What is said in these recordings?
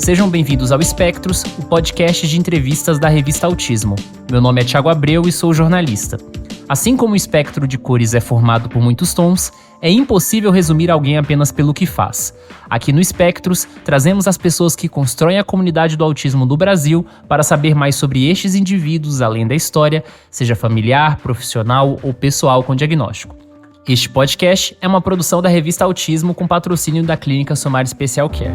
Sejam bem-vindos ao Espectros, o podcast de entrevistas da revista Autismo. Meu nome é Thiago Abreu e sou jornalista. Assim como o espectro de cores é formado por muitos tons, é impossível resumir alguém apenas pelo que faz. Aqui no Espectros, trazemos as pessoas que constroem a comunidade do autismo do Brasil para saber mais sobre estes indivíduos além da história, seja familiar, profissional ou pessoal com diagnóstico. Este podcast é uma produção da revista Autismo com patrocínio da Clínica Somar Special Care.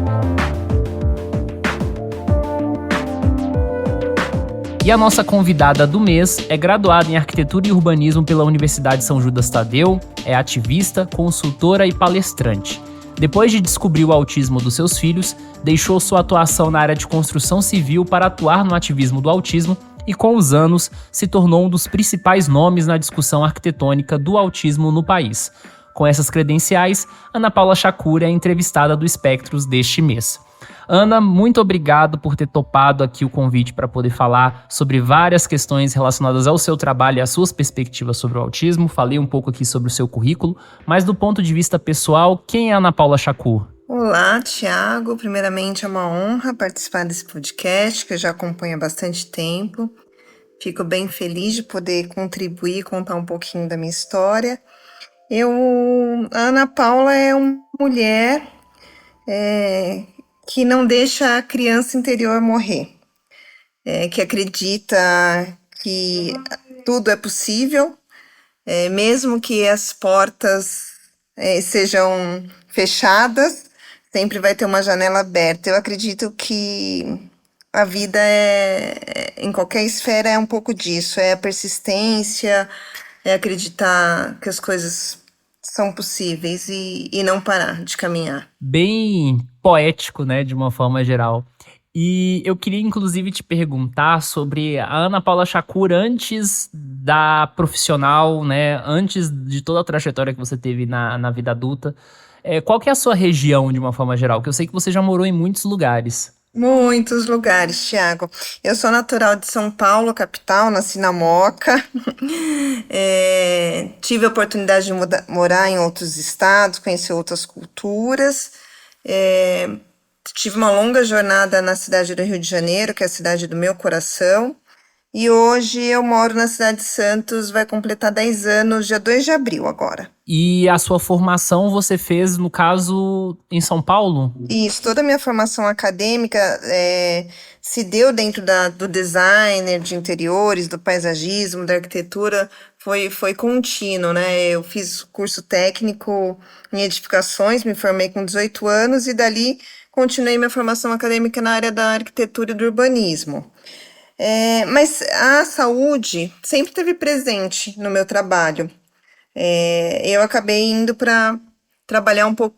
E a nossa convidada do mês é graduada em Arquitetura e Urbanismo pela Universidade São Judas Tadeu, é ativista, consultora e palestrante. Depois de descobrir o autismo dos seus filhos, deixou sua atuação na área de construção civil para atuar no ativismo do autismo e, com os anos, se tornou um dos principais nomes na discussão arquitetônica do autismo no país. Com essas credenciais, Ana Paula Chacur é a entrevistada do Espectros deste mês. Ana, muito obrigado por ter topado aqui o convite para poder falar sobre várias questões relacionadas ao seu trabalho e às suas perspectivas sobre o autismo. Falei um pouco aqui sobre o seu currículo, mas do ponto de vista pessoal, quem é a Ana Paula Chacur? Olá, Thiago. Primeiramente, é uma honra participar desse podcast, que eu já acompanho há bastante tempo. Fico bem feliz de poder contribuir, contar um pouquinho da minha história. A Ana Paula é uma mulher que não deixa a criança interior morrer, que acredita que tudo é possível, mesmo que as portas sejam fechadas, sempre vai ter uma janela aberta. Eu acredito que a vida em qualquer esfera é um pouco disso, é a persistência, é acreditar que as coisas são possíveis e não parar de caminhar. Bem poético, né, de uma forma geral. E eu queria, inclusive, te perguntar sobre a Ana Paula Chacur antes da profissional, né, antes de toda a trajetória que você teve na vida adulta. Qual que é a sua região, de uma forma geral? Que eu sei que você já morou em muitos lugares. Muitos lugares, Thiago. Eu sou natural de São Paulo, capital, nasci na Moca. Tive a oportunidade de morar em outros estados, conhecer outras culturas. Tive uma longa jornada na cidade do Rio de Janeiro, que é a cidade do meu coração. E hoje eu moro na cidade de Santos, vai completar 10 anos, dia 2 de abril agora. E a sua formação você fez, no caso, em São Paulo? Isso, toda a minha formação acadêmica se deu dentro do designer de interiores, do paisagismo, da arquitetura, foi contínuo, né? Eu fiz curso técnico em edificações, me formei com 18 anos e dali continuei minha formação acadêmica na área da arquitetura e do urbanismo. Mas a saúde sempre esteve presente no meu trabalho. Eu acabei indo para trabalhar um pouco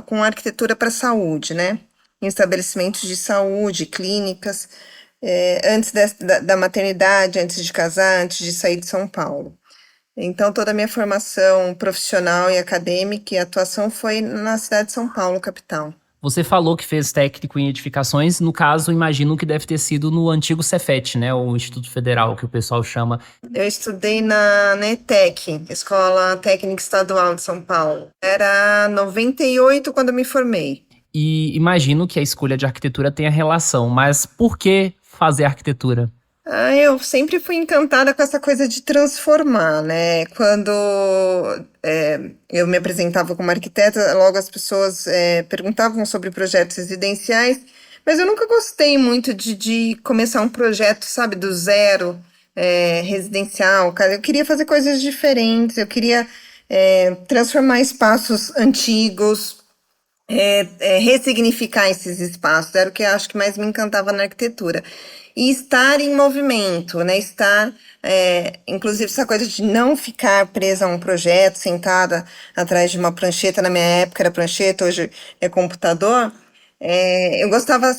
com arquitetura para a saúde, né? Em estabelecimentos de saúde, clínicas, antes da maternidade, antes de casar, antes de sair de São Paulo. Então, toda a minha formação profissional e acadêmica e atuação foi na cidade de São Paulo, capital. Você falou que fez técnico em edificações, no caso, imagino que deve ter sido no antigo Cefet, né? O Instituto Federal, que o pessoal chama. Eu estudei na ETEC, Escola Técnica Estadual de São Paulo. Era 98 quando eu me formei. E imagino que a escolha de arquitetura tenha relação, mas por que fazer arquitetura? Eu sempre fui encantada com essa coisa de transformar, né? Quando eu me apresentava como arquiteta, logo as pessoas perguntavam sobre projetos residenciais, mas eu nunca gostei muito de começar um projeto, sabe, do zero, residencial. Eu queria fazer coisas diferentes, eu queria transformar espaços antigos, ressignificar esses espaços, era o que eu acho que mais me encantava na arquitetura. E estar em movimento, né? Inclusive essa coisa de não ficar presa a um projeto, sentada atrás de uma prancheta, na minha época era prancheta, hoje é computador.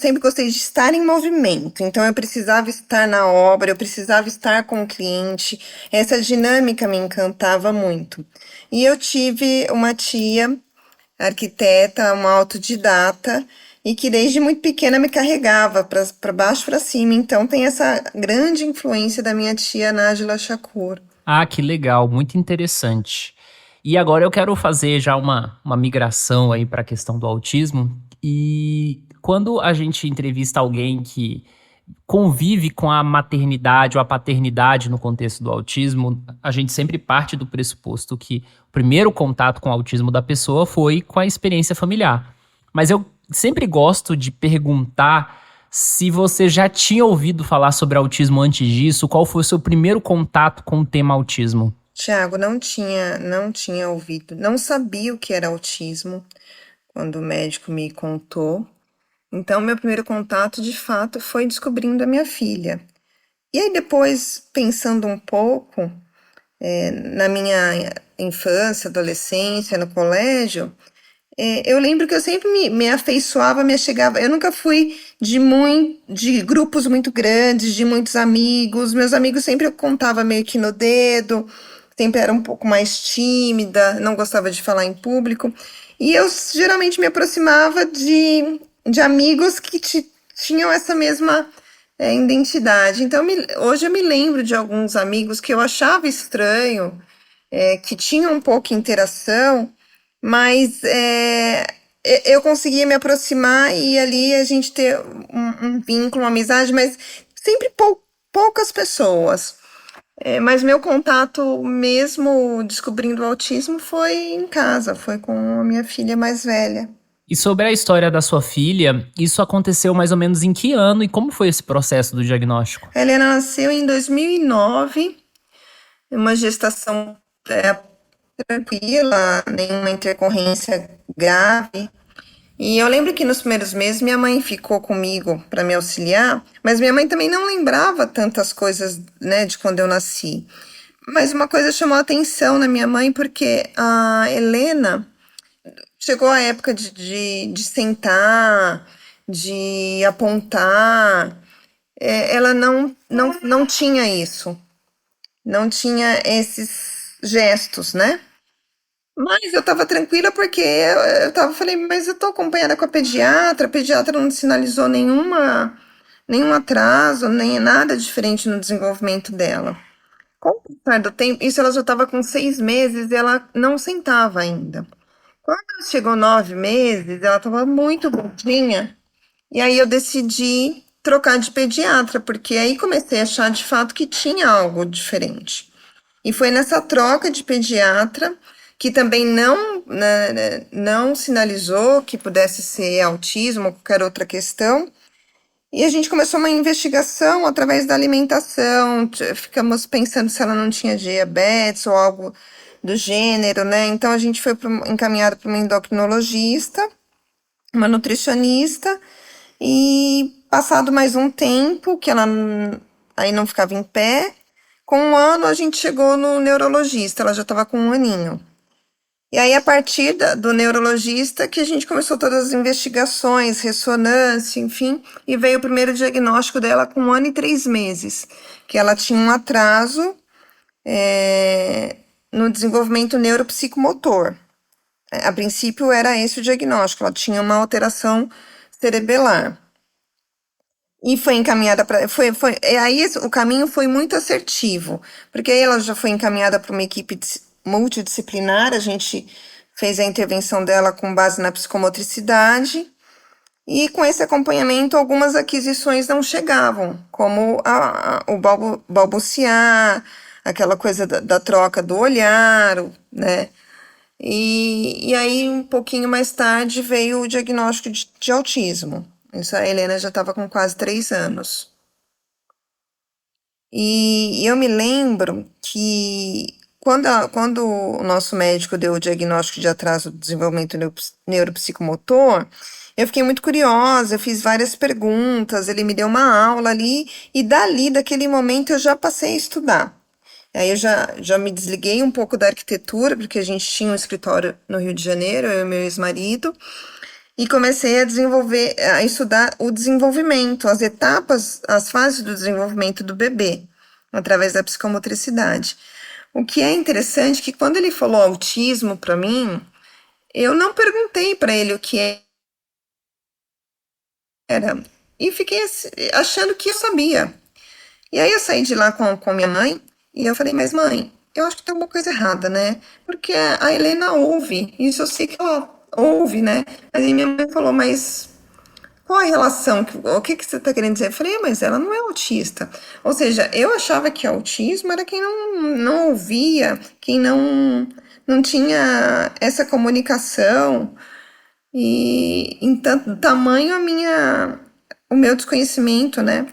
Sempre gostei de estar em movimento, então eu precisava estar na obra, eu precisava estar com o cliente, essa dinâmica me encantava muito. E eu tive uma tia arquiteta, uma autodidata, e que desde muito pequena me carregava para baixo para cima. Então tem essa grande influência da minha tia Nájila Chacur. Ah, que legal, muito interessante. E agora eu quero fazer já uma migração aí para a questão do autismo. E Quando a gente entrevista alguém que convive com a maternidade ou a paternidade no contexto do autismo, a gente sempre parte do pressuposto que o primeiro contato com o autismo da pessoa foi com a experiência familiar. Mas eu sempre gosto de perguntar se você já tinha ouvido falar sobre autismo antes disso, qual foi o seu primeiro contato com o tema autismo? Tiago, não tinha ouvido, não sabia o que era autismo quando o médico me contou. Então, meu primeiro contato, de fato, foi descobrindo a minha filha. E aí, depois, pensando um pouco, na minha infância, adolescência, no colégio, eu lembro que eu sempre me afeiçoava, me achegava. Eu nunca fui de grupos muito grandes, de muitos amigos. Meus amigos sempre eu contava meio que no dedo, sempre era um pouco mais tímida, não gostava de falar em público. E eu geralmente me aproximava de amigos que tinham essa mesma identidade. Então, hoje eu me lembro de alguns amigos que eu achava estranho, que tinham um pouco de interação, mas eu conseguia me aproximar e ali a gente ter um vínculo, uma amizade, mas sempre poucas pessoas. Mas meu contato mesmo descobrindo o autismo foi em casa, foi com a minha filha mais velha. E sobre a história da sua filha, isso aconteceu mais ou menos em que ano e como foi esse processo do diagnóstico? A Helena nasceu em 2009, uma gestação tranquila, nenhuma intercorrência grave. E eu lembro que nos primeiros meses minha mãe ficou comigo para me auxiliar, mas minha mãe também não lembrava tantas coisas, né, de quando eu nasci. Mas uma coisa chamou a atenção na minha mãe, porque a Helena chegou a época de sentar, de apontar, ela não tinha isso, não tinha esses gestos, né? Mas eu tava tranquila porque falei, mas eu tô acompanhada com a pediatra não sinalizou nenhum atraso, nem nada diferente no desenvolvimento dela. Com o passar do tempo, isso ela já estava com 6 meses e ela não sentava ainda. Quando chegou 9 meses, ela estava muito gordinha, e aí eu decidi trocar de pediatra, porque aí comecei a achar de fato que tinha algo diferente. E foi nessa troca de pediatra que também não sinalizou que pudesse ser autismo ou qualquer outra questão. E a gente começou uma investigação através da alimentação, ficamos pensando se ela não tinha diabetes ou algo do gênero, né? Então a gente foi encaminhado para uma endocrinologista, uma nutricionista, e passado mais um tempo, que ela aí não ficava em pé, com 1 ano a gente chegou no neurologista, ela já estava com 1 aninho. E aí, a partir do neurologista, que a gente começou todas as investigações, ressonância, enfim, e veio o primeiro diagnóstico dela com 1 ano e 3 meses, que ela tinha um atraso no desenvolvimento neuropsicomotor. A princípio era esse o diagnóstico, ela tinha uma alteração cerebelar. E foi encaminhada para. Aí o caminho foi muito assertivo, porque aí ela já foi encaminhada para uma equipe multidisciplinar, a gente fez a intervenção dela com base na psicomotricidade, e com esse acompanhamento, algumas aquisições não chegavam, como o balbuciar, aquela coisa da troca do olhar, né? E aí, um pouquinho mais tarde, veio o diagnóstico de autismo. Isso, a Helena já estava com quase 3 anos. E eu me lembro que quando o nosso médico deu o diagnóstico de atraso do desenvolvimento neuropsicomotor, eu fiquei muito curiosa, eu fiz várias perguntas, ele me deu uma aula ali, e daquele momento, eu já passei a estudar. Aí eu já me desliguei um pouco da arquitetura, porque a gente tinha um escritório no Rio de Janeiro, eu e meu ex-marido, e comecei a estudar o desenvolvimento, as etapas, as fases do desenvolvimento do bebê, através da psicomotricidade. O que é interessante é que quando ele falou autismo para mim, eu não perguntei para ele o que era, e fiquei achando que eu sabia. E aí eu saí de lá com minha mãe, e eu falei, mas mãe, eu acho que tem alguma coisa errada, né? Porque a Helena ouve, isso eu sei que ela ouve, né? Mas aí minha mãe falou, mas qual a relação? O que que você está querendo dizer? Eu falei, mas ela não é autista. Ou seja, eu achava que autismo era quem não ouvia, quem não tinha essa comunicação. E em tanto tamanho o meu desconhecimento, né?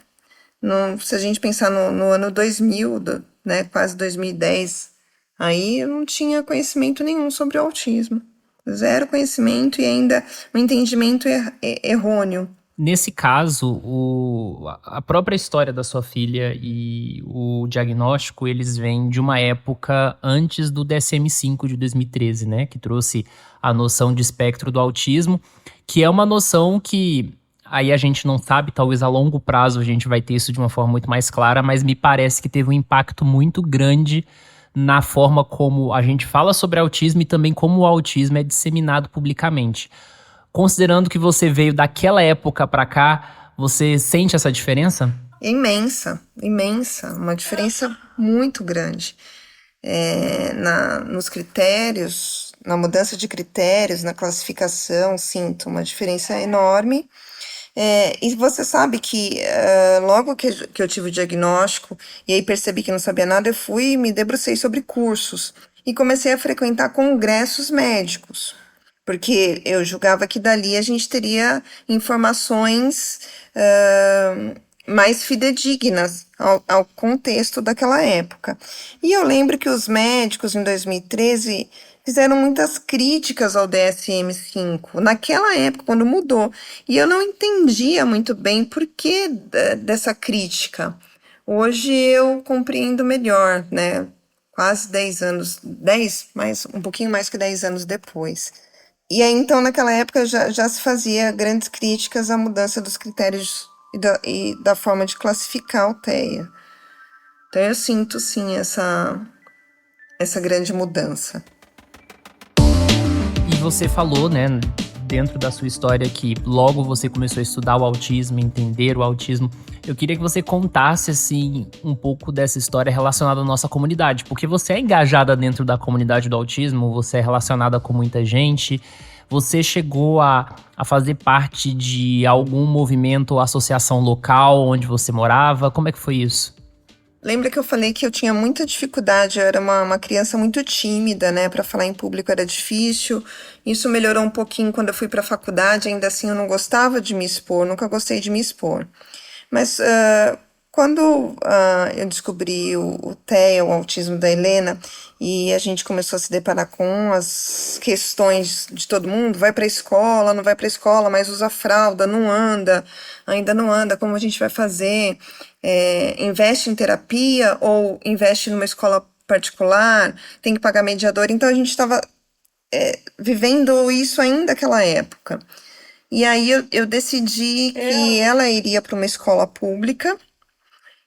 Se a gente pensar no ano 2000, né, quase 2010, aí eu não tinha conhecimento nenhum sobre o autismo. Zero conhecimento e ainda um entendimento errôneo. Nesse caso, a própria história da sua filha e o diagnóstico, eles vêm de uma época antes do DSM-5 de 2013, né? Que trouxe a noção de espectro do autismo, que é uma noção que aí a gente não sabe, talvez a longo prazo a gente vai ter isso de uma forma muito mais clara, mas me parece que teve um impacto muito grande na forma como a gente fala sobre autismo e também como o autismo é disseminado publicamente. Considerando que você veio daquela época para cá, você sente essa diferença? Imensa, imensa, uma diferença muito grande. Nos critérios, na mudança de critérios, na classificação, sinto uma diferença enorme. E você sabe que logo que eu tive o diagnóstico e aí percebi que não sabia nada, eu fui e me debrucei sobre cursos e comecei a frequentar congressos médicos, porque eu julgava que dali a gente teria informações mais fidedignas ao contexto daquela época. E eu lembro que os médicos, em 2013, fizeram muitas críticas ao DSM-5, naquela época, quando mudou. E eu não entendia muito bem por que dessa crítica. Hoje eu compreendo melhor, né? Quase 10 anos, um pouquinho mais que 10 anos depois. E aí, então, naquela época, já se fazia grandes críticas à mudança dos critérios e da forma de classificar o TEA. Então, eu sinto, sim, essa grande mudança. E você falou, né, dentro da sua história que logo você começou a estudar o autismo, entender o autismo. Eu queria que você contasse, assim, um pouco dessa história relacionada à nossa comunidade, porque você é engajada dentro da comunidade do autismo, você é relacionada com muita gente. Você chegou a fazer parte de algum movimento ou associação local onde você morava? Como é que foi isso? Lembra que eu falei que eu tinha muita dificuldade, eu era uma criança muito tímida, né? Para falar em público era difícil. Isso melhorou um pouquinho quando eu fui para a faculdade, ainda assim eu não gostava de me expor, nunca gostei de me expor. Mas quando eu descobri o TEA, o autismo da Helena, e a gente começou a se deparar com as questões de todo mundo, vai para a escola, não vai para a escola, mas usa fralda, não anda, ainda não anda, como a gente vai fazer? Investe em terapia ou investe numa escola particular, tem que pagar mediador. Então a gente estava vivendo isso ainda naquela época. E aí eu decidi que ela iria para uma escola pública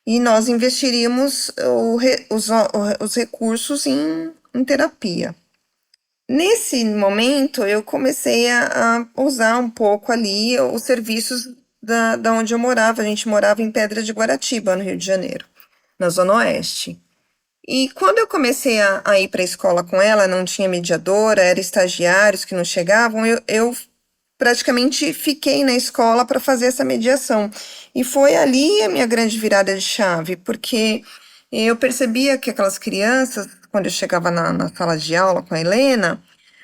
e nós investiríamos os recursos em terapia. Nesse momento, eu comecei a usar um pouco ali os serviços da onde eu morava. A gente morava em Pedra de Guaratiba, no Rio de Janeiro, na Zona Oeste. E quando eu comecei a ir para a escola com ela, não tinha mediadora, eram estagiários que não chegavam, eu praticamente fiquei na escola para fazer essa mediação. E foi ali a minha grande virada de chave, porque eu percebia que aquelas crianças, quando eu chegava na sala de aula com a Helena,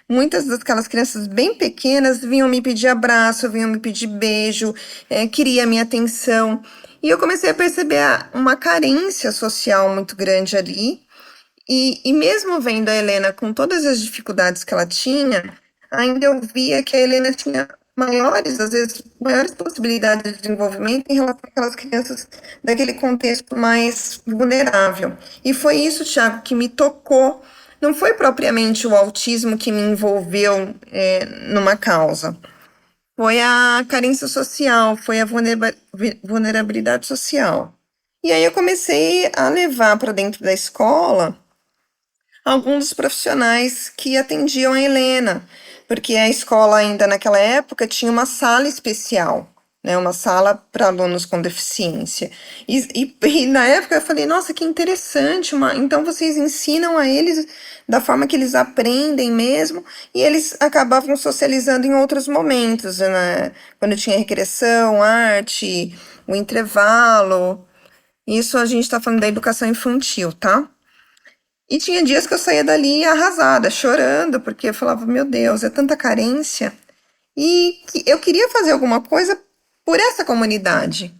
muitas daquelas crianças bem pequenas vinham me pedir abraço, vinham me pedir beijo, queria minha atenção. E eu comecei a perceber uma carência social muito grande ali. E mesmo vendo a Helena com todas as dificuldades que ela tinha, ainda eu via que a Helena tinha às vezes, maiores possibilidades de desenvolvimento em relação àquelas crianças daquele contexto mais vulnerável. E foi isso, Thiago, que me tocou. Não foi propriamente o autismo que me envolveu numa causa. Foi a carência social, foi a vulnerabilidade social. E aí eu comecei a levar para dentro da escola alguns dos profissionais que atendiam a Helena, porque a escola ainda naquela época tinha uma sala especial né, uma sala para alunos com deficiência. E na época eu falei, nossa, que interessante, então vocês ensinam a eles da forma que eles aprendem mesmo, e eles acabavam socializando em outros momentos, né? Quando tinha recreação, arte, o intervalo. Isso a gente está falando da educação infantil, tá? E tinha dias que eu saía dali arrasada, chorando, porque eu falava, meu Deus, é tanta carência. E eu queria fazer alguma coisa por essa comunidade.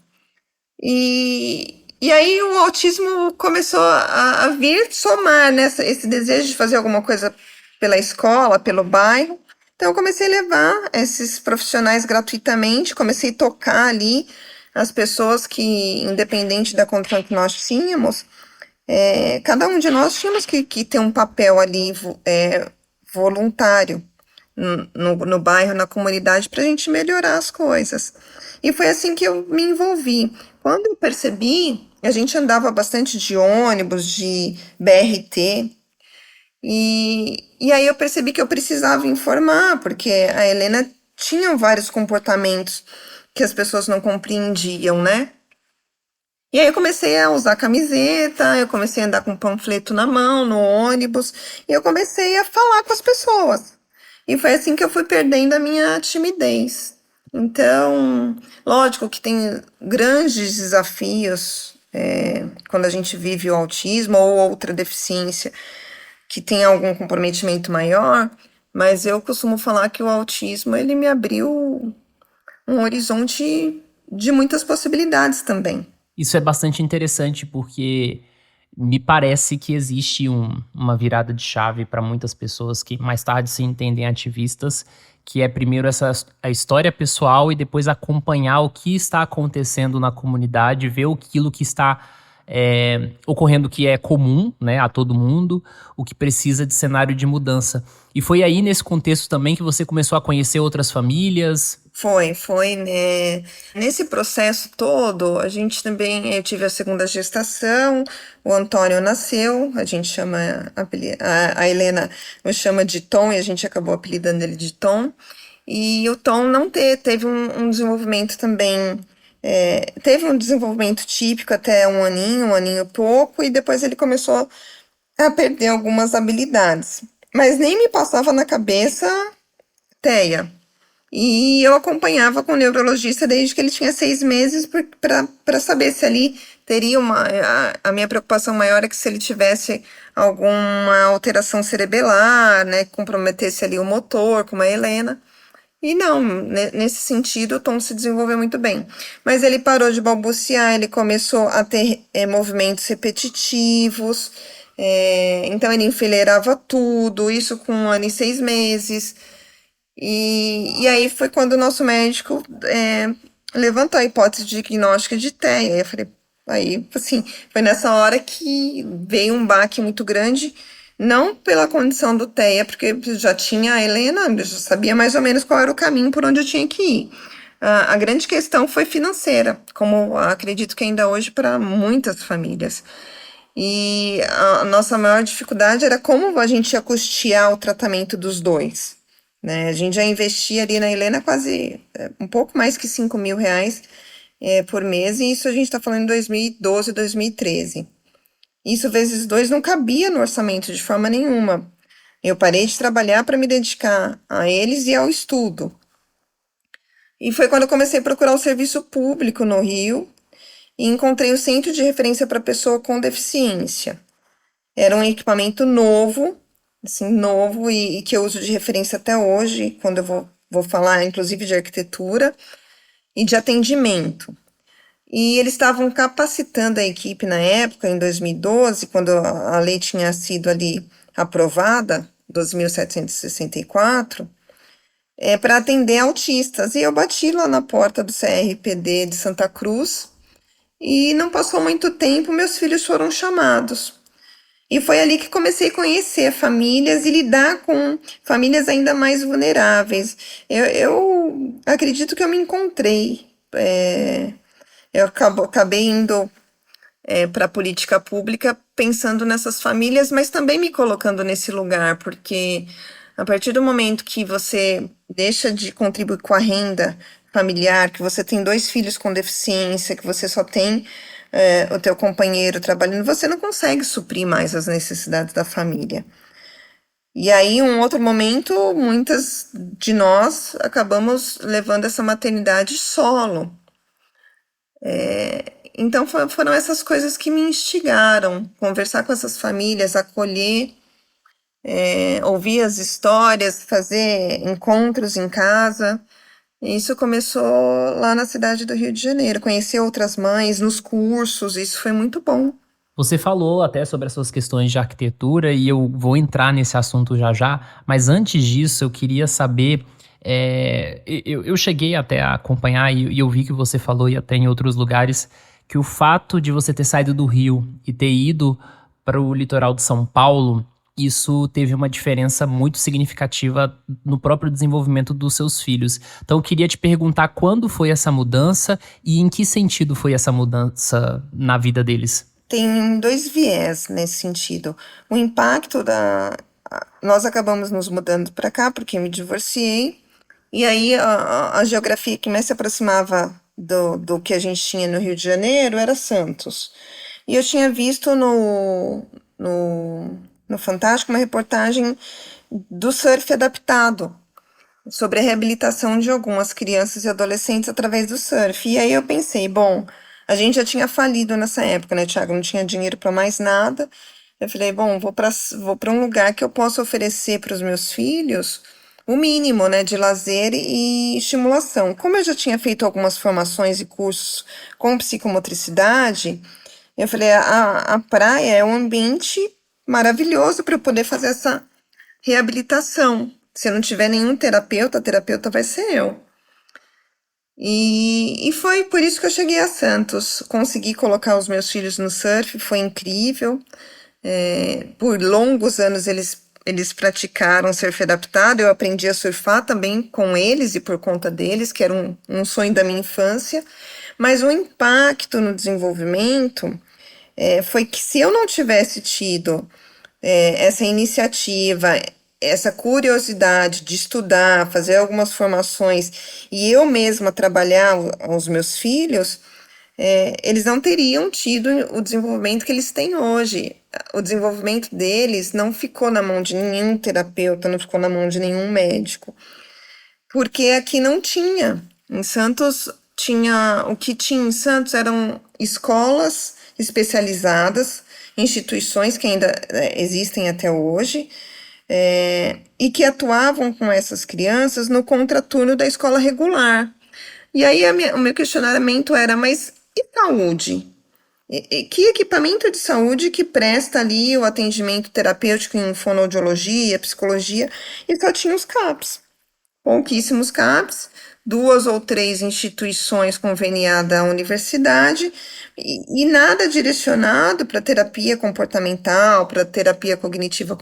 E aí o autismo começou a vir somar nessa, esse desejo de fazer alguma coisa pela escola, pelo bairro. Então eu comecei a levar esses profissionais gratuitamente, comecei a tocar ali as pessoas que, independente da condição que nós tínhamos, cada um de nós tínhamos que ter um papel ali voluntário no bairro, na comunidade, para a gente melhorar as coisas. E foi assim que eu me envolvi. Quando eu percebi, a gente andava bastante de ônibus, de BRT, e aí eu percebi que eu precisava informar, porque a Helena tinha vários comportamentos que as pessoas não compreendiam, né? E aí eu comecei a usar camiseta, eu comecei a andar com panfleto na mão, no ônibus, e eu comecei a falar com as pessoas. E foi assim que eu fui perdendo a minha timidez. Então, lógico que tem grandes desafios quando a gente vive o autismo ou outra deficiência que tem algum comprometimento maior, mas eu costumo falar que o autismo ele me abriu um horizonte de muitas possibilidades também. Isso é bastante interessante porque me parece que existe uma virada de chave para muitas pessoas que mais tarde se entendem ativistas, que é primeiro a história pessoal e depois acompanhar o que está acontecendo na comunidade, ver aquilo que está ocorrendo que é comum, né, a todo mundo, o que precisa de cenário de mudança. E foi aí nesse contexto também que você começou a conhecer outras famílias? Foi, né? Nesse processo todo, a gente também, eu tive a segunda gestação, o Antônio nasceu, a gente chama, a Helena nos chama de Tom, e a gente acabou apelidando ele de Tom, e o Tom não teve um desenvolvimento também, teve um desenvolvimento típico até um aninho e pouco, e depois ele começou a perder algumas habilidades, mas nem me passava na cabeça TEA. E eu acompanhava com o neurologista desde que ele tinha 6 meses para saber se ali teria a minha preocupação maior é que se ele tivesse alguma alteração cerebelar, né, que comprometesse ali o motor, como a Helena. E não, nesse sentido, o Tom se desenvolveu muito bem. Mas ele parou de balbuciar, ele começou a ter movimentos repetitivos, então ele enfileirava tudo, isso com 1 ano e 6 meses. E aí foi quando o nosso médico levantou a hipótese de diagnóstico de TEA. Eu falei, aí, assim, foi nessa hora que veio um baque muito grande, não pela condição do TEA, porque já tinha a Helena, eu já sabia mais ou menos qual era o caminho por onde eu tinha que ir. A grande questão foi financeira, como acredito que ainda hoje para muitas famílias. E a nossa maior dificuldade era como a gente ia custear o tratamento dos dois. Né? A gente já investia ali na Helena quase um pouco mais que 5 mil reais por mês, e isso a gente está falando em 2012, 2013. Isso vezes 2 não cabia no orçamento de forma nenhuma. Eu parei de trabalhar para me dedicar a eles e ao estudo. E foi quando eu comecei a procurar o serviço público no Rio e encontrei o Centro de Referência para Pessoa com Deficiência. Era um equipamento novo, assim, novo e que eu uso de referência até hoje, quando eu vou falar, inclusive, de arquitetura e de atendimento. E eles estavam capacitando a equipe na época, em 2012, quando a lei tinha sido ali aprovada, 12.764, para atender autistas. E eu bati lá na porta do CRPD de Santa Cruz e não passou muito tempo, meus filhos foram chamados. E foi ali que comecei a conhecer famílias e lidar com famílias ainda mais vulneráveis. Eu acredito que eu me encontrei. Eu acabei indo para a política pública pensando nessas famílias, mas também me colocando nesse lugar, porque a partir do momento que você deixa de contribuir com a renda familiar, que você tem 2 filhos com deficiência, que você só tem o teu companheiro trabalhando, você não consegue suprir mais as necessidades da família. E aí, um outro momento, muitas de nós acabamos levando essa maternidade solo. Então, foram essas coisas que me instigaram, conversar com essas famílias, acolher, ouvir as histórias, fazer encontros em casa. Isso começou lá na cidade do Rio de Janeiro, conhecer outras mães nos cursos, isso foi muito bom. Você falou até sobre as suas questões de arquitetura e eu vou entrar nesse assunto já já, mas antes disso eu queria saber, eu cheguei até a acompanhar e eu vi que você falou e até em outros lugares, que o fato de você ter saído do Rio e ter ido para o litoral de São Paulo, isso teve uma diferença muito significativa no próprio desenvolvimento dos seus filhos. Então eu queria te perguntar quando foi essa mudança e em que sentido foi essa mudança na vida deles? Tem 2 viés nesse sentido. O impacto nós acabamos nos mudando para cá porque me divorciei, e aí a geografia que mais se aproximava do que a gente tinha no Rio de Janeiro era Santos. E eu tinha visto no Fantástico uma reportagem do surf adaptado, sobre a reabilitação de algumas crianças e adolescentes através do surf. E aí eu pensei, bom, a gente já tinha falido nessa época, né, Thiago? Não tinha dinheiro para mais nada. Eu falei, bom, vou para um lugar que eu possa oferecer para os meus filhos o mínimo, né, de lazer e estimulação. Como eu já tinha feito algumas formações e cursos com psicomotricidade, eu falei, a praia é um ambiente maravilhoso para eu poder fazer essa reabilitação. Se eu não tiver nenhum terapeuta, a terapeuta vai ser eu. E foi por isso que eu cheguei a Santos. Consegui colocar os meus filhos no surf, foi incrível. Por longos anos eles praticaram surf adaptado. Eu aprendi a surfar também com eles e por conta deles, que era um sonho da minha infância. Mas o impacto no desenvolvimento foi que se eu não tivesse tido essa iniciativa, essa curiosidade de estudar, fazer algumas formações e eu mesma trabalhar os meus filhos, eles não teriam tido o desenvolvimento que eles têm hoje. O desenvolvimento deles não ficou na mão de nenhum terapeuta, não ficou na mão de nenhum médico, porque aqui não tinha. Em Santos o que tinha em Santos eram escolas especializadas, instituições que ainda existem até hoje, e que atuavam com essas crianças no contraturno da escola regular. E aí o meu questionamento era, mas e saúde? Que equipamento de saúde que presta ali o atendimento terapêutico em fonoaudiologia, psicologia, e só tinha os CAPs. Pouquíssimos CAPs, 2 ou 3 instituições conveniadas à universidade, e nada direcionado para terapia comportamental, para terapia cognitiva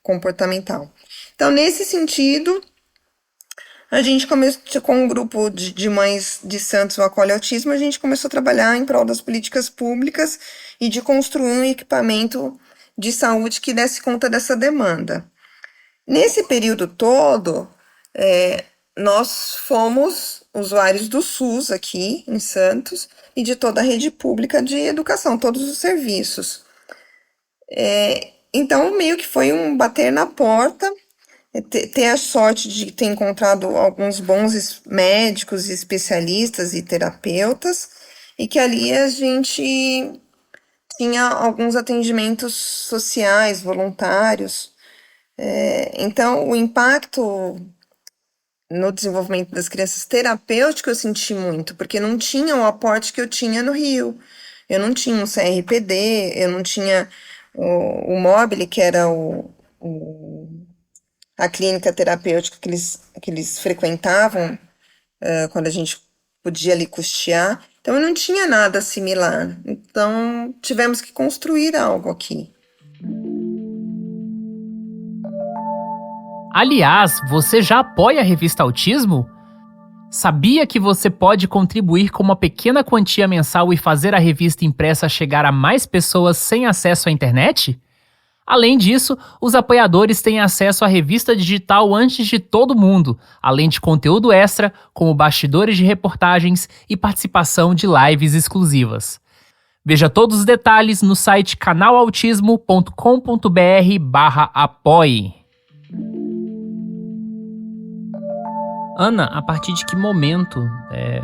comportamental. Então, nesse sentido, a gente começou com um grupo de mães de Santos, o Acolhe Autismo, a gente começou a trabalhar em prol das políticas públicas e de construir um equipamento de saúde que desse conta dessa demanda. Nesse período todo, nós fomos usuários do SUS aqui em Santos e de toda a rede pública de educação, todos os serviços. Então, meio que foi um bater na porta, ter a sorte de ter encontrado alguns bons médicos, especialistas e terapeutas, e que ali a gente tinha alguns atendimentos sociais, voluntários. Então, o impacto no desenvolvimento das crianças terapêutico eu senti muito, porque não tinha o aporte que eu tinha no Rio. Eu não tinha um CRPD, eu não tinha o Mobile, que era a clínica terapêutica que eles frequentavam quando a gente podia ali custear. Então, eu não tinha nada similar. Então, tivemos que construir algo aqui. Aliás, você já apoia a revista Autismo? Sabia que você pode contribuir com uma pequena quantia mensal e fazer a revista impressa chegar a mais pessoas sem acesso à internet? Além disso, os apoiadores têm acesso à revista digital antes de todo mundo, além de conteúdo extra, como bastidores de reportagens e participação de lives exclusivas. Veja todos os detalhes no site canalautismo.com.br/apoie. Ana, a partir de que momento,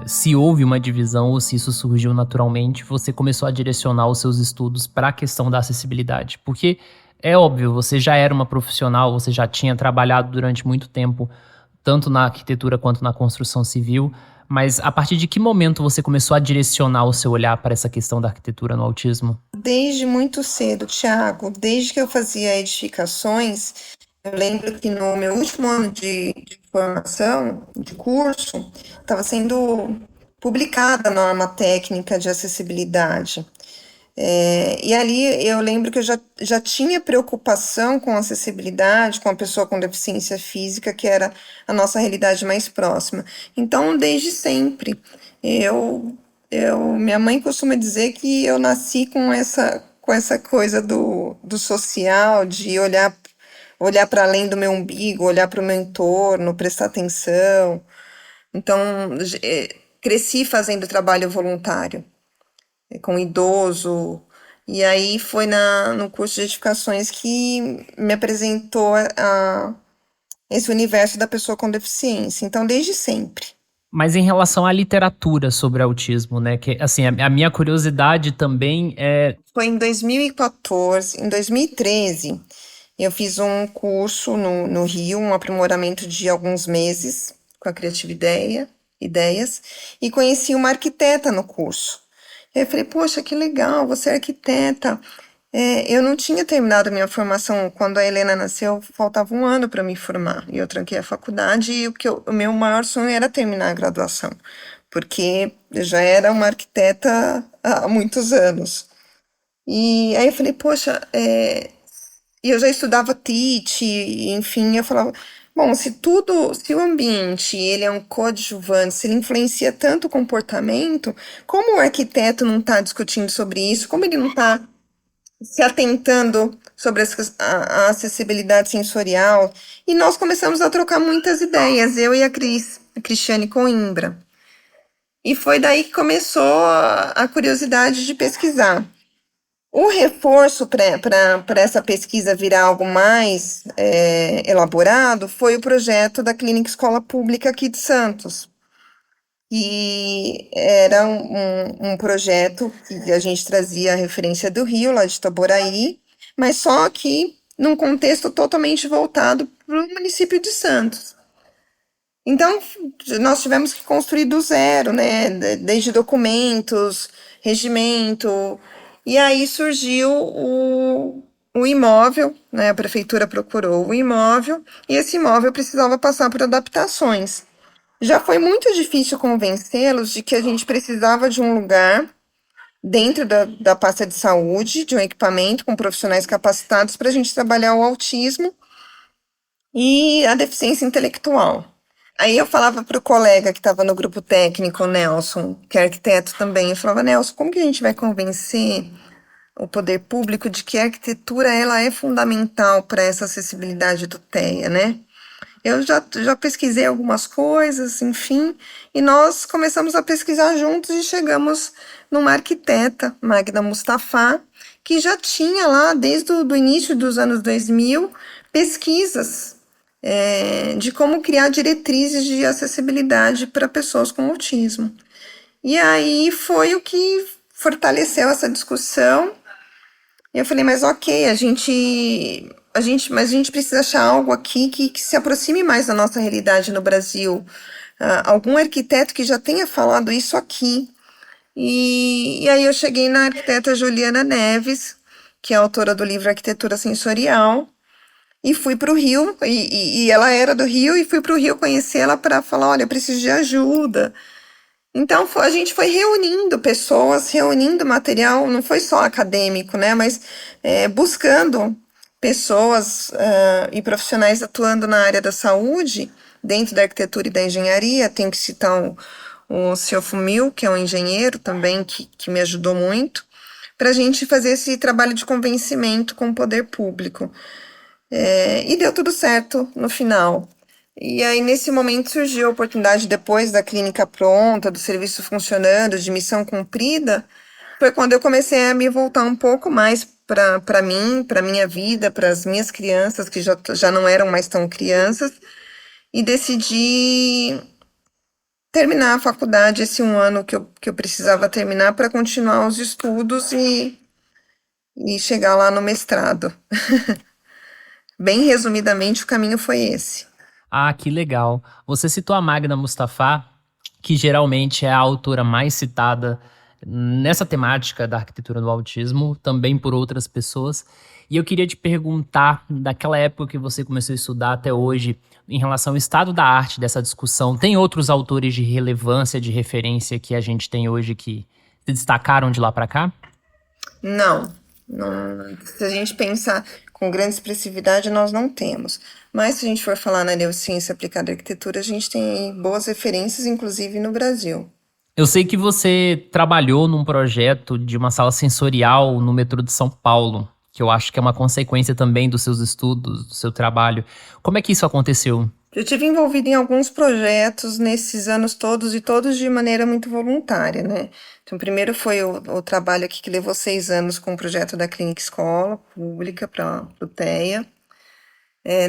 se houve uma divisão ou se isso surgiu naturalmente, você começou a direcionar os seus estudos para a questão da acessibilidade? Porque é óbvio, você já era uma profissional, você já tinha trabalhado durante muito tempo, tanto na arquitetura quanto na construção civil, mas a partir de que momento você começou a direcionar o seu olhar para essa questão da arquitetura no autismo? Desde muito cedo, Thiago, desde que eu fazia edificações, eu lembro que no meu último ano de formação, de curso, estava sendo publicada a norma técnica de acessibilidade. E ali eu lembro que eu já tinha preocupação com acessibilidade, com a pessoa com deficiência física, que era a nossa realidade mais próxima. Então, desde sempre, minha mãe costuma dizer que eu nasci com essa coisa do social, de olhar para além do meu umbigo, olhar para o meu entorno, prestar atenção. Então, cresci fazendo trabalho voluntário com idoso. E aí foi no curso de edificações que me apresentou esse universo da pessoa com deficiência. Então, desde sempre. Mas em relação à literatura sobre autismo, né? Que, assim, a minha curiosidade também é. Foi em 2014, em 2013, eu fiz um curso no Rio, um aprimoramento de alguns meses com a Ideias, e conheci uma arquiteta no curso. Eu falei, poxa, que legal, você é arquiteta. Eu não tinha terminado a minha formação. Quando a Helena nasceu, faltava um ano para me formar. E eu tranquei a faculdade e o meu maior sonho era terminar a graduação. Porque eu já era uma arquiteta há muitos anos. E aí eu falei, poxa, e eu já estudava TIT, enfim, eu falava, bom, se o ambiente, ele é um coadjuvante, se ele influencia tanto o comportamento, como o arquiteto não está discutindo sobre isso, como ele não está se atentando sobre a acessibilidade sensorial, e nós começamos a trocar muitas ideias, eu e a Cristiane Coimbra. E foi daí que começou a curiosidade de pesquisar. O reforço para essa pesquisa virar algo mais elaborado foi o projeto da Clínica Escola Pública aqui de Santos. E era um projeto que a gente trazia a referência do Rio, lá de Itaboraí, mas só que num contexto totalmente voltado para o município de Santos. Então, nós tivemos que construir do zero, né? Desde documentos, regimento. E aí surgiu o imóvel, né? A prefeitura procurou o imóvel e esse imóvel precisava passar por adaptações. Já foi muito difícil convencê-los de que a gente precisava de um lugar dentro da pasta de saúde, de um equipamento com profissionais capacitados para a gente trabalhar o autismo e a deficiência intelectual. Aí eu falava para o colega que estava no grupo técnico, o Nelson, que é arquiteto também, eu falava, Nelson, como que a gente vai convencer o poder público de que a arquitetura ela é fundamental para essa acessibilidade do TEA, né? Eu já pesquisei algumas coisas, enfim, e nós começamos a pesquisar juntos e chegamos numa arquiteta, Magda Mustafa, que já tinha lá, desde o início dos anos 2000, pesquisas de como criar diretrizes de acessibilidade para pessoas com autismo. E aí foi o que fortaleceu essa discussão. E eu falei, mas ok, mas a gente precisa achar algo aqui que se aproxime mais da nossa realidade no Brasil. Algum arquiteto que já tenha falado isso aqui. E aí eu cheguei na arquiteta Juliana Neves, que é autora do livro Arquitetura Sensorial, e fui para o Rio, e ela era do Rio, e fui para o Rio conhecer ela para falar, olha, eu preciso de ajuda. Então, a gente foi reunindo pessoas, reunindo material, não foi só acadêmico, né, mas buscando pessoas e profissionais atuando na área da saúde, dentro da arquitetura e da engenharia. Tenho que citar o Sr. Fumil, que é um engenheiro também, que me ajudou muito, para a gente fazer esse trabalho de convencimento com o poder público. E deu tudo certo no final. E aí, nesse momento, surgiu a oportunidade, depois da clínica pronta, do serviço funcionando, de missão cumprida, foi quando eu comecei a me voltar um pouco mais para mim, para minha vida, para as minhas crianças, que já não eram mais tão crianças, e decidi terminar a faculdade, esse um ano que eu precisava terminar para continuar os estudos e chegar lá no mestrado. Bem resumidamente, o caminho foi esse. Ah, que legal. Você citou a Magda Mustafa, que geralmente é a autora mais citada nessa temática da arquitetura do autismo, também por outras pessoas. E eu queria te perguntar, daquela época que você começou a estudar até hoje, em relação ao estado da arte dessa discussão, tem outros autores de relevância, de referência que a gente tem hoje que se destacaram de lá para cá? Não, se a gente pensar com grande expressividade, nós não temos. Mas se a gente for falar na neurociência aplicada à arquitetura, a gente tem boas referências, inclusive no Brasil. Eu sei que você trabalhou num projeto de uma sala sensorial no metrô de São Paulo, que eu acho que é uma consequência também dos seus estudos, do seu trabalho. Como é que isso aconteceu? Eu tive envolvida em alguns projetos nesses anos todos e todos de maneira muito voluntária, né? Então, primeiro foi o trabalho aqui que levou 6 anos com o projeto da Clínica Escola Pública para o TEA.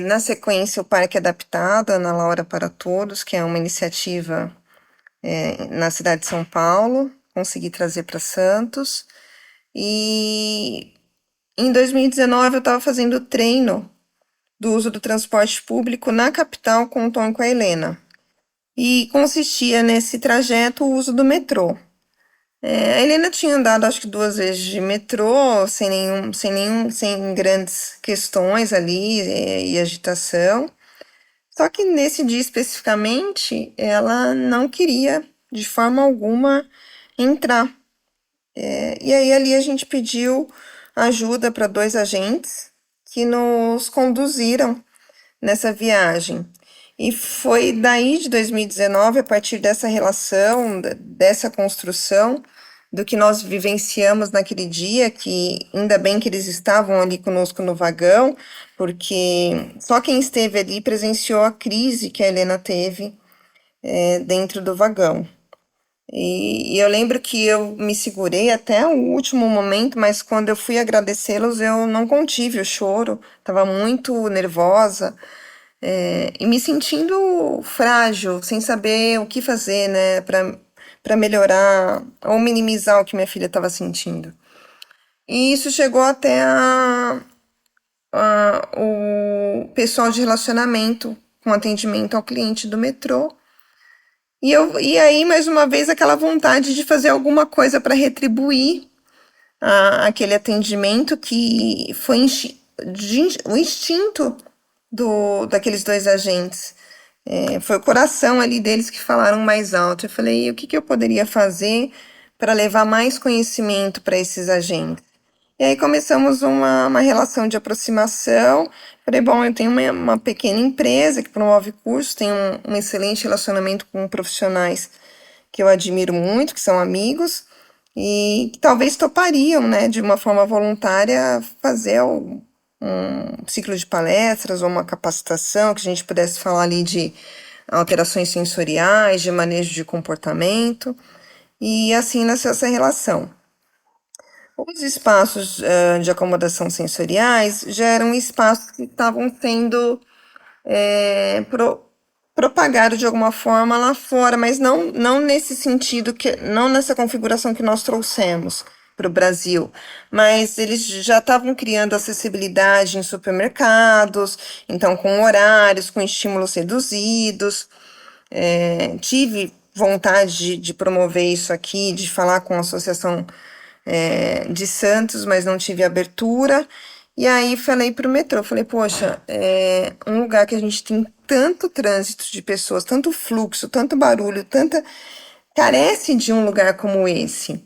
Na sequência, o Parque Adaptado, Ana Laura para Todos, que é uma iniciativa na cidade de São Paulo, consegui trazer para Santos. E em 2019 eu estava fazendo treino do uso do transporte público na capital com o Tom e com a Helena. E consistia nesse trajeto o uso do metrô. A Helena tinha andado acho que 2 vezes de metrô, sem grandes questões ali e agitação. Só que nesse dia especificamente, ela não queria de forma alguma entrar. E aí ali a gente pediu ajuda para 2 agentes que nos conduziram nessa viagem. E foi daí de 2019, a partir dessa relação, dessa construção, do que nós vivenciamos naquele dia, que ainda bem que eles estavam ali conosco no vagão, porque só quem esteve ali presenciou a crise que a Helena teve dentro do vagão. E eu lembro que eu me segurei até o último momento, mas quando eu fui agradecê-los, eu não contive o choro, estava muito nervosa e me sentindo frágil, sem saber o que fazer, né, para melhorar ou minimizar o que minha filha estava sentindo. E isso chegou até o pessoal de relacionamento com atendimento ao cliente do metrô. E aí, mais uma vez, aquela vontade de fazer alguma coisa para retribuir aquele atendimento que foi o instinto daqueles 2 agentes. Foi o coração ali deles que falaram mais alto. Eu falei, e o que eu poderia fazer para levar mais conhecimento para esses agentes? E aí começamos uma relação de aproximação. Falei, bom, eu tenho uma pequena empresa que promove cursos, tenho um excelente relacionamento com profissionais que eu admiro muito, que são amigos, e que talvez topariam, né, de uma forma voluntária, fazer um ciclo de palestras ou uma capacitação, que a gente pudesse falar ali de alterações sensoriais, de manejo de comportamento, e assim nasceu essa relação. Os espaços de acomodação sensoriais já eram espaços que estavam sendo propagados de alguma forma lá fora, mas não nesse sentido, não nessa configuração que nós trouxemos para o Brasil, mas eles já estavam criando acessibilidade em supermercados, então com horários, com estímulos reduzidos. Tive vontade de promover isso aqui, de falar com a associação de Santos, mas não tive abertura. E aí falei para o metrô, falei, poxa, um lugar que a gente tem tanto trânsito de pessoas, tanto fluxo, tanto barulho, carece de um lugar como esse.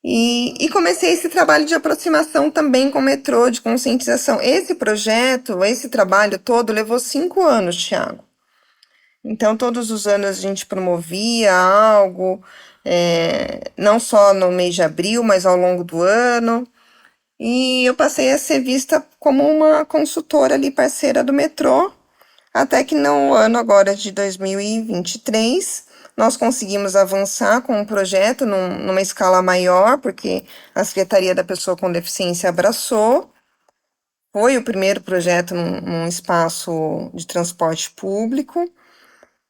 E comecei esse trabalho de aproximação também com o metrô, de conscientização. Esse projeto, esse trabalho todo levou 5 anos, Thiago. Então, todos os anos a gente promovia algo, não só no mês de abril, mas ao longo do ano. E eu passei a ser vista como uma consultora ali, parceira do metrô, até que no ano agora de 2023, nós conseguimos avançar com o projeto numa escala maior, porque a Secretaria da Pessoa com Deficiência abraçou. Foi o primeiro projeto num espaço de transporte público.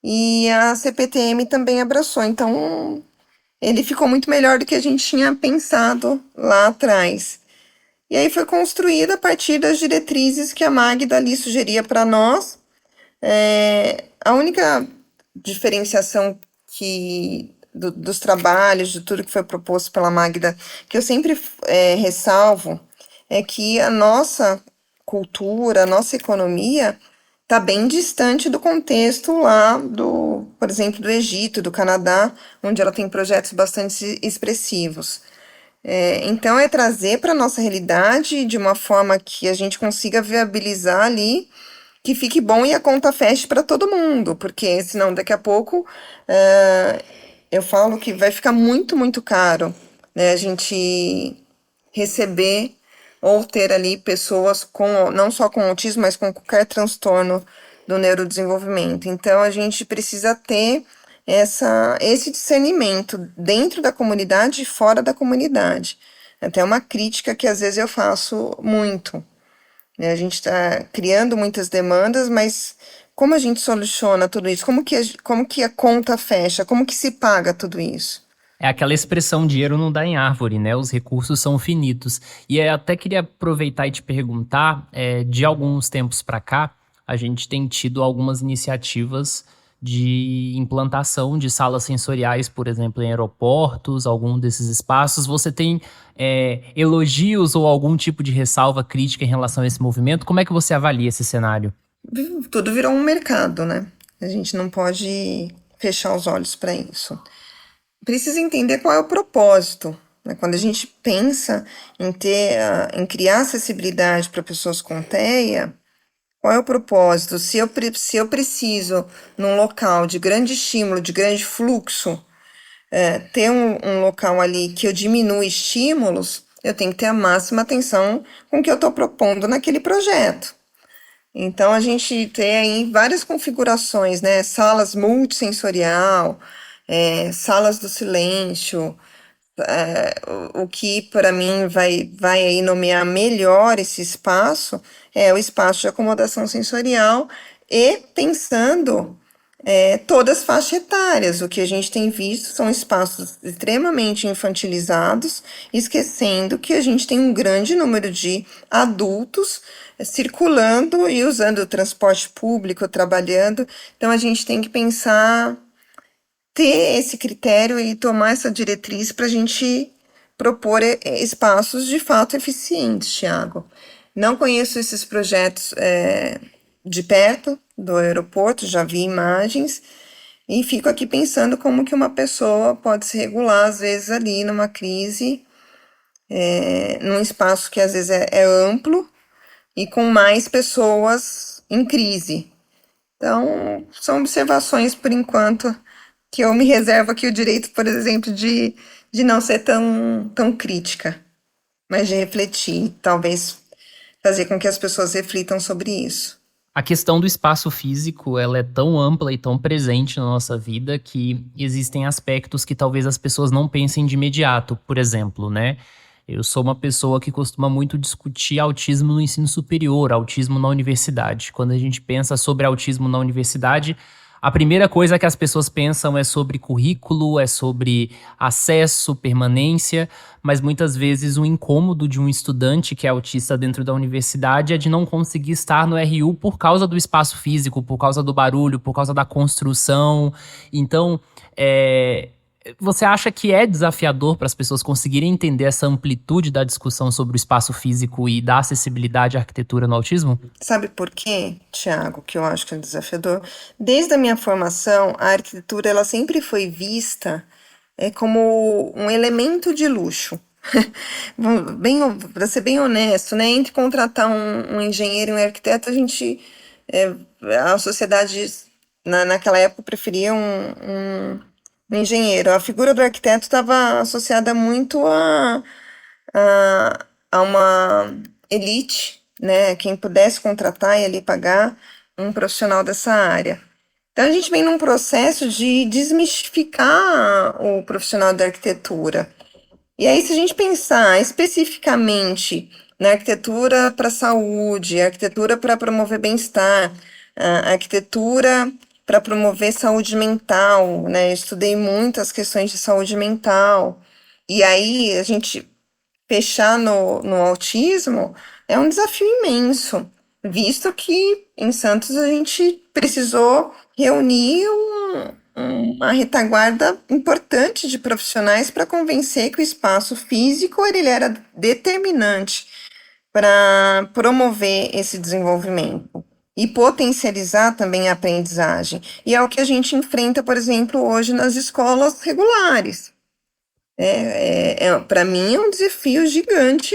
E a CPTM também abraçou. Então, ele ficou muito melhor do que a gente tinha pensado lá atrás. E aí foi construída a partir das diretrizes que a Magda ali sugeria para nós. A única diferenciação dos trabalhos, de tudo que foi proposto pela Magda, que eu sempre ressalvo, é que a nossa cultura, a nossa economia está bem distante do contexto lá por exemplo, do Egito, do Canadá, onde ela tem projetos bastante expressivos. Então, é trazer para a nossa realidade de uma forma que a gente consiga viabilizar ali, que fique bom e a conta feche para todo mundo, porque senão daqui a pouco eu falo que vai ficar muito, muito caro, né, a gente receber ou ter ali pessoas não só com autismo, mas com qualquer transtorno do neurodesenvolvimento. Então, a gente precisa ter esse discernimento dentro da comunidade e fora da comunidade. Até uma crítica que às vezes eu faço muito, né? A gente está criando muitas demandas, mas como a gente soluciona tudo isso? Como que a conta fecha? Como que se paga tudo isso? É aquela expressão dinheiro não dá em árvore, né? Os recursos são finitos. E eu até queria aproveitar e te perguntar, de alguns tempos para cá, a gente tem tido algumas iniciativas de implantação de salas sensoriais, por exemplo, em aeroportos, algum desses espaços. Você tem elogios ou algum tipo de ressalva crítica em relação a esse movimento? Como é que você avalia esse cenário? Tudo virou um mercado, né? A gente não pode fechar os olhos para isso. Precisa entender qual é o propósito, né? Quando a gente pensa em criar acessibilidade para pessoas com TEA, qual é o propósito? Se eu preciso, num local de grande estímulo, de grande fluxo, ter um local ali que eu diminua estímulos, eu tenho que ter a máxima atenção com o que eu estou propondo naquele projeto. Então, a gente tem aí várias configurações, né? Salas multissensorial, salas do silêncio. O que para mim vai aí nomear melhor esse espaço é o espaço de acomodação sensorial e pensando todas as faixas etárias. O que a gente tem visto são espaços extremamente infantilizados, esquecendo que a gente tem um grande número de adultos circulando e usando o transporte público, trabalhando. Então, a gente tem que pensar, ter esse critério e tomar essa diretriz para a gente propor espaços de fato eficientes, Thiago. Não conheço esses projetos de perto do aeroporto, já vi imagens e fico aqui pensando como que uma pessoa pode se regular, às vezes, ali numa crise, num espaço que às vezes é amplo e com mais pessoas em crise. Então, são observações, por enquanto, que eu me reservo aqui o direito, por exemplo, de não ser tão crítica, mas de refletir, talvez fazer com que as pessoas reflitam sobre isso. A questão do espaço físico, ela é tão ampla e tão presente na nossa vida que existem aspectos que talvez as pessoas não pensem de imediato. Por exemplo, né? Eu sou uma pessoa que costuma muito discutir autismo no ensino superior, autismo na universidade. Quando a gente pensa sobre autismo na universidade, a primeira coisa que as pessoas pensam é sobre currículo, é sobre acesso, permanência, mas muitas vezes o incômodo de um estudante que é autista dentro da universidade é de não conseguir estar no RU por causa do espaço físico, por causa do barulho, por causa da construção. Então, você acha que é desafiador para as pessoas conseguirem entender essa amplitude da discussão sobre o espaço físico e da acessibilidade à arquitetura no autismo? Sabe por quê, Tiago, que eu acho que é desafiador? Desde a minha formação, a arquitetura ela sempre foi vista como um elemento de luxo. Para ser bem honesto, né? Entre contratar um engenheiro e um arquiteto, a sociedade naquela época, eu preferia um engenheiro. A figura do arquiteto estava associada muito a uma elite, né? Quem pudesse contratar e ali pagar um profissional dessa área. Então, a gente vem num processo de desmistificar o profissional da arquitetura. E aí, se a gente pensar especificamente na arquitetura para a saúde, arquitetura para promover bem-estar, a arquitetura para promover saúde mental, né? Eu estudei muitas questões de saúde mental. E aí, a gente fechar no autismo é um desafio imenso, visto que em Santos a gente precisou reunir uma retaguarda importante de profissionais para convencer que o espaço físico ele era determinante para promover esse desenvolvimento e potencializar também a aprendizagem. E é o que a gente enfrenta, por exemplo, hoje nas escolas regulares. Para mim é um desafio gigante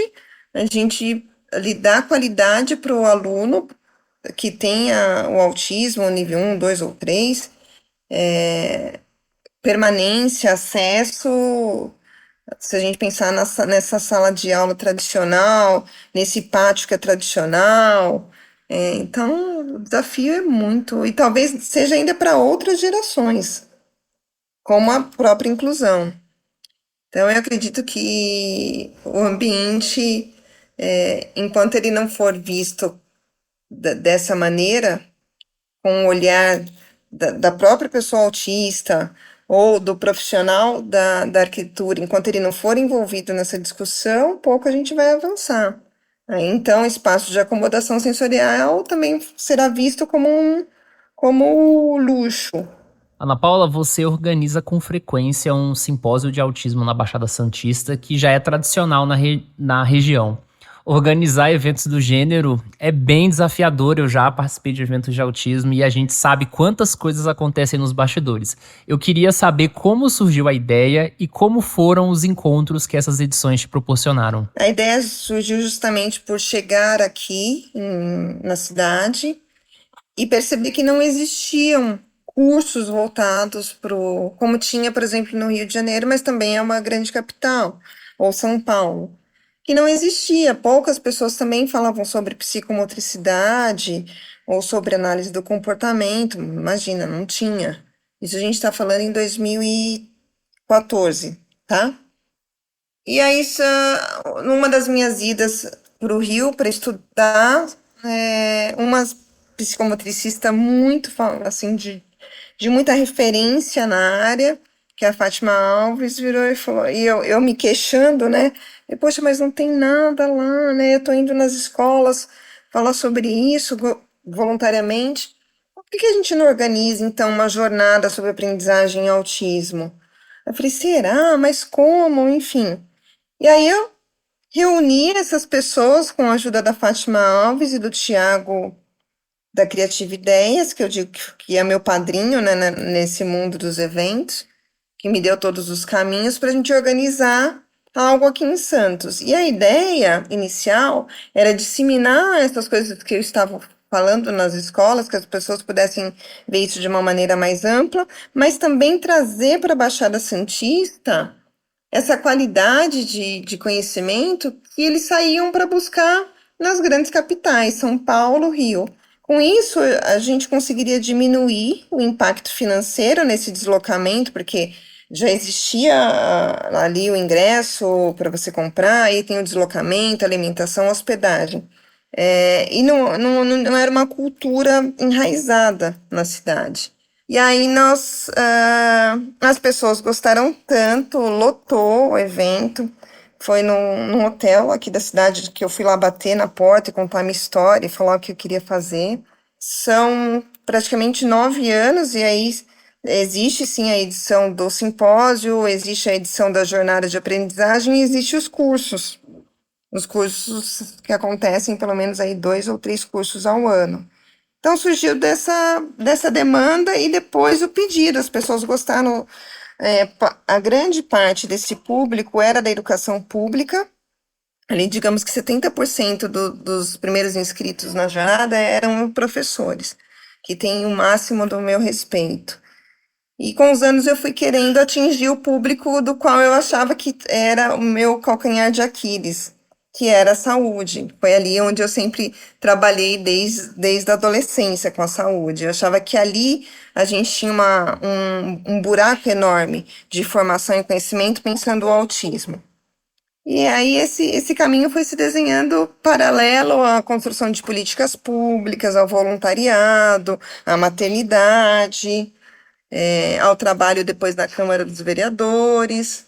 a gente lhe dar qualidade para o aluno que tenha o autismo, nível 1, 2 ou 3, permanência, acesso. Se a gente pensar nessa sala de aula tradicional, nesse pátio que é tradicional, então o desafio é muito, e talvez seja ainda para outras gerações, como a própria inclusão. Então, eu acredito que o ambiente, enquanto ele não for visto dessa maneira, com o olhar da própria pessoa autista ou do profissional da arquitetura, enquanto ele não for envolvido nessa discussão, pouco a gente vai avançar. Aí, então, espaço de acomodação sensorial também será visto como luxo. Ana Paula, você organiza com frequência um simpósio de autismo na Baixada Santista, que já é tradicional na região. Organizar eventos do gênero é bem desafiador, eu já participei de eventos de autismo e a gente sabe quantas coisas acontecem nos bastidores. Eu queria saber como surgiu a ideia e como foram os encontros que essas edições te proporcionaram. A ideia surgiu justamente por chegar aqui na cidade e perceber que não existiam cursos voltados para como tinha, por exemplo, no Rio de Janeiro, mas também é uma grande capital, ou São Paulo, que não existia. Poucas pessoas também falavam sobre psicomotricidade ou sobre análise do comportamento. Imagina, não tinha. Isso a gente está falando em 2014, tá? E aí, numa das minhas idas para o Rio para estudar, uma psicomotricista muito, assim, de muita referência na área, que é a Fátima Alves, virou e falou, e eu me queixando, né? E, poxa, mas não tem nada lá, né? Eu tô indo nas escolas falar sobre isso voluntariamente. Por que a gente não organiza, então, uma jornada sobre aprendizagem e autismo? Eu falei, será? Mas como? Enfim. E aí eu reuni essas pessoas com a ajuda da Fátima Alves e do Tiago da Criativa Ideias, que eu digo que é meu padrinho, né, nesse mundo dos eventos, que me deu todos os caminhos para a gente organizar algo aqui em Santos. E a ideia inicial era disseminar essas coisas que eu estava falando nas escolas, que as pessoas pudessem ver isso de uma maneira mais ampla, mas também trazer para a Baixada Santista essa qualidade de conhecimento que eles saíam para buscar nas grandes capitais, São Paulo, Rio. Com isso, a gente conseguiria diminuir o impacto financeiro nesse deslocamento, porque já existia ali o ingresso para você comprar, aí tem o deslocamento, alimentação, hospedagem. E não era uma cultura enraizada na cidade. E aí as pessoas gostaram tanto, lotou o evento, foi num hotel aqui da cidade que eu fui lá bater na porta e contar minha história e falar o que eu queria fazer. São praticamente 9 anos e aí existe sim a edição do simpósio, existe a edição da jornada de aprendizagem e existe os cursos. Os cursos que acontecem pelo menos aí 2 ou 3 cursos ao ano. Então surgiu dessa demanda e depois o pedido. As pessoas gostaram. A grande parte desse público era da educação pública. Ali, digamos que 70% dos primeiros inscritos na jornada eram professores. que tem o máximo do meu respeito. E com os anos eu fui querendo atingir o público do qual eu achava que era o meu calcanhar de Aquiles, que era a saúde. Foi ali onde eu sempre trabalhei desde a adolescência com a saúde. Eu achava que ali a gente tinha um buraco enorme de formação e conhecimento pensando o autismo. E aí esse caminho foi se desenhando paralelo à construção de políticas públicas, ao voluntariado, à maternidade, ao trabalho depois na Câmara dos Vereadores,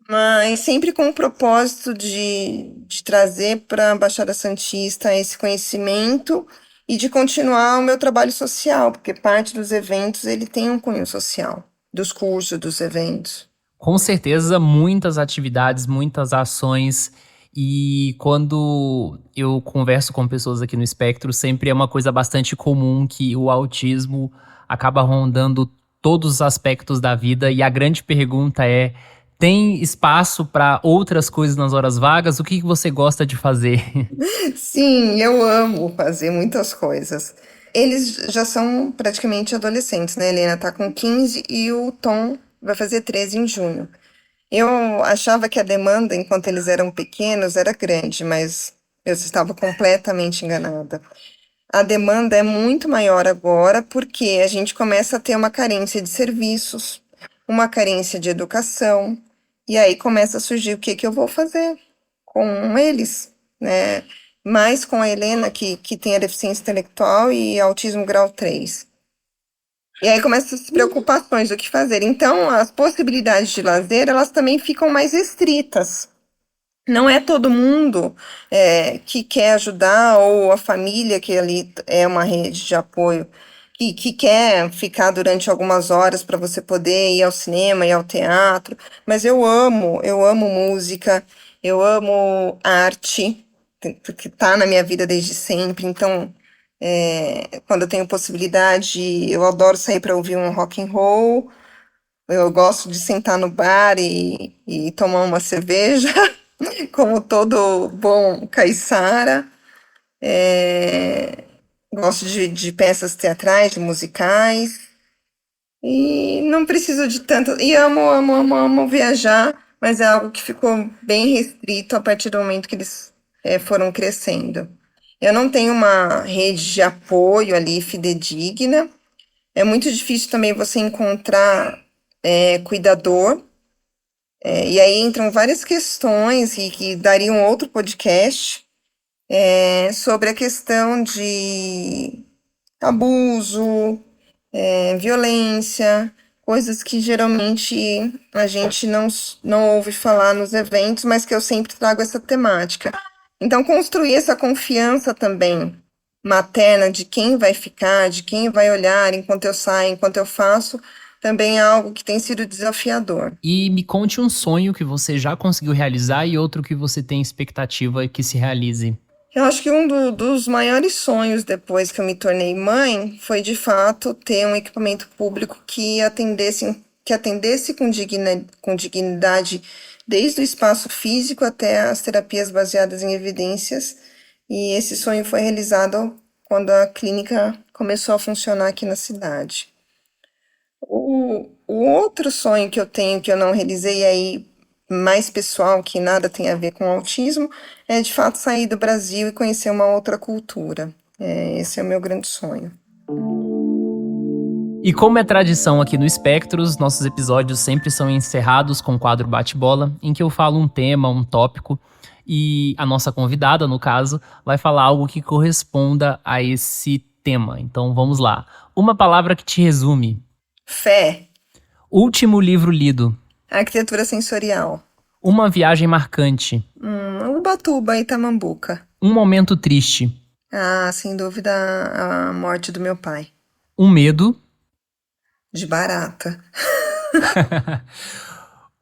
mas sempre com o propósito de trazer para a Baixada Santista esse conhecimento e de continuar o meu trabalho social, porque parte dos eventos ele tem um cunho social, dos cursos, dos eventos. Com certeza, muitas atividades, muitas ações. E quando eu converso com pessoas aqui no espectro, sempre é uma coisa bastante comum que o autismo acaba rondando todos os aspectos da vida. E a grande pergunta é: tem espaço para outras coisas nas horas vagas? O que você gosta de fazer? Sim, eu amo fazer muitas coisas. Eles já são praticamente adolescentes, né? A Helena tá com 15 e o Tom vai fazer 13 em junho. Eu achava que a demanda, enquanto eles eram pequenos, era grande, mas eu estava completamente enganada. A demanda é muito maior agora porque a gente começa a ter uma carência de serviços, uma carência de educação, e aí começa a surgir o que que eu vou fazer com eles, né? Mais com a Helena, que tem a deficiência intelectual e autismo grau 3. E aí começam as preocupações do que fazer. Então, as possibilidades de lazer, elas também ficam mais restritas. Não é todo mundo que quer ajudar, ou a família, que ali é uma rede de apoio, que quer ficar durante algumas horas para você poder ir ao cinema, ir ao teatro. Mas eu amo música, eu amo arte, que está na minha vida desde sempre. Então, quando eu tenho possibilidade, eu adoro sair para ouvir um rock and roll. Eu gosto de sentar no bar e tomar uma cerveja, como todo bom caiçara. Gosto de peças teatrais, de musicais. E não preciso de tanto. E amo viajar, mas é algo que ficou bem restrito a partir do momento que eles foram crescendo. Eu não tenho uma rede de apoio ali fidedigna. É muito difícil também você encontrar cuidador. E aí entram várias questões e que dariam outro podcast sobre a questão de abuso, violência, coisas que geralmente a gente não ouve falar nos eventos, mas que eu sempre trago essa temática. Então, construir essa confiança também materna de quem vai ficar, de quem vai olhar enquanto eu saio, enquanto eu faço, também é algo que tem sido desafiador. E me conte um sonho que você já conseguiu realizar e outro que você tem expectativa que se realize. Eu acho que dos maiores sonhos depois que eu me tornei mãe foi, de fato, ter um equipamento público que atendesse com dignidade desde o espaço físico até as terapias baseadas em evidências. E esse sonho foi realizado quando a clínica começou a funcionar aqui na cidade. O outro sonho que eu tenho, que eu não realizei aí, mais pessoal, que nada tem a ver com autismo, é de fato sair do Brasil e conhecer uma outra cultura. Esse é o meu grande sonho. E como é tradição aqui no Espectros, nossos episódios sempre são encerrados com o quadro Bate-Bola, em que eu falo um tema, um tópico, e a nossa convidada, no caso, vai falar algo que corresponda a esse tema. Então vamos lá. Uma palavra que te resume. Fé. Último livro lido. Arquitetura sensorial. Uma viagem marcante. Ubatuba e Tamambuca. Um momento triste. Sem dúvida, a morte do meu pai. Um medo. De barata.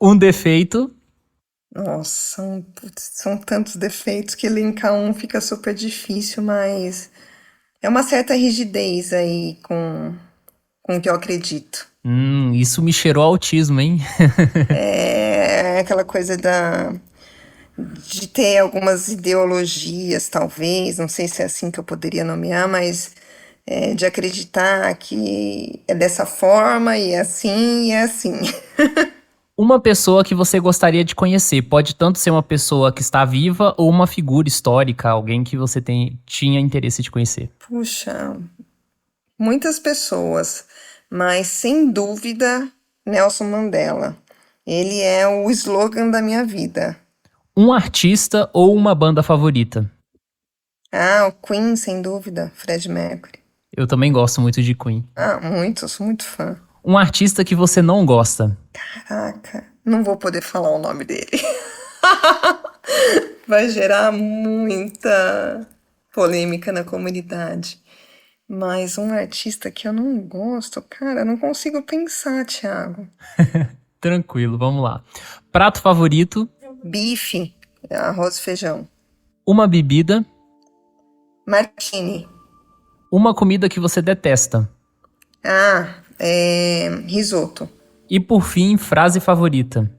Um defeito. Nossa, são tantos defeitos que elencar um fica super difícil, mas é uma certa rigidez aí com o que eu acredito. Isso me cheirou autismo, hein? É aquela coisa de ter algumas ideologias, talvez, não sei se é assim que eu poderia nomear, mas de acreditar que é dessa forma e é assim e é assim. Uma pessoa que você gostaria de conhecer, pode tanto ser uma pessoa que está viva ou uma figura histórica, alguém que você tinha interesse de conhecer. Puxa, muitas pessoas, mas sem dúvida, Nelson Mandela. Ele é o slogan da minha vida. Um artista ou uma banda favorita? Ah, o Queen, sem dúvida, Fred Mercury. Eu também gosto muito de Queen. Ah, muito, sou muito fã. Um artista que você não gosta? Caraca, não vou poder falar o nome dele. Vai gerar muita polêmica na comunidade. Mas um artista que eu não gosto, cara, não consigo pensar, Thiago. Tranquilo, vamos lá. Prato favorito? Bife, arroz e feijão. Uma bebida? Martini. Uma comida que você detesta? Risoto. E por fim, frase favorita?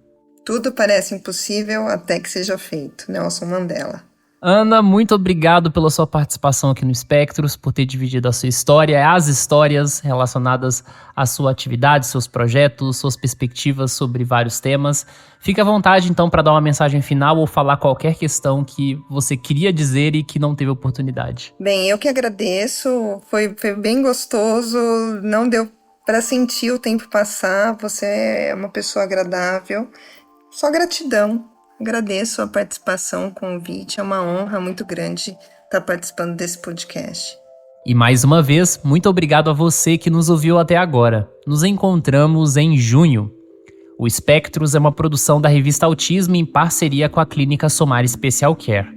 Tudo parece impossível até que seja feito. Nelson Mandela. Ana, muito obrigado pela sua participação aqui no Espectros, por ter dividido a sua história, as histórias relacionadas à sua atividade, seus projetos, suas perspectivas sobre vários temas. Fique à vontade, então, para dar uma mensagem final ou falar qualquer questão que você queria dizer e que não teve oportunidade. Bem, eu que agradeço. Foi bem gostoso. Não deu para sentir o tempo passar. Você é uma pessoa agradável. Só gratidão. Agradeço a participação, o convite. É uma honra muito grande estar participando desse podcast. E mais uma vez, muito obrigado a você que nos ouviu até agora. Nos encontramos em junho. O Espectros é uma produção da revista Autismo em parceria com a Clínica Somar Special Care.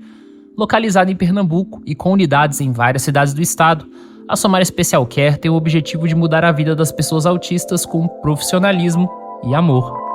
Localizada em Pernambuco e com unidades em várias cidades do estado, a Somar Special Care tem o objetivo de mudar a vida das pessoas autistas com profissionalismo e amor.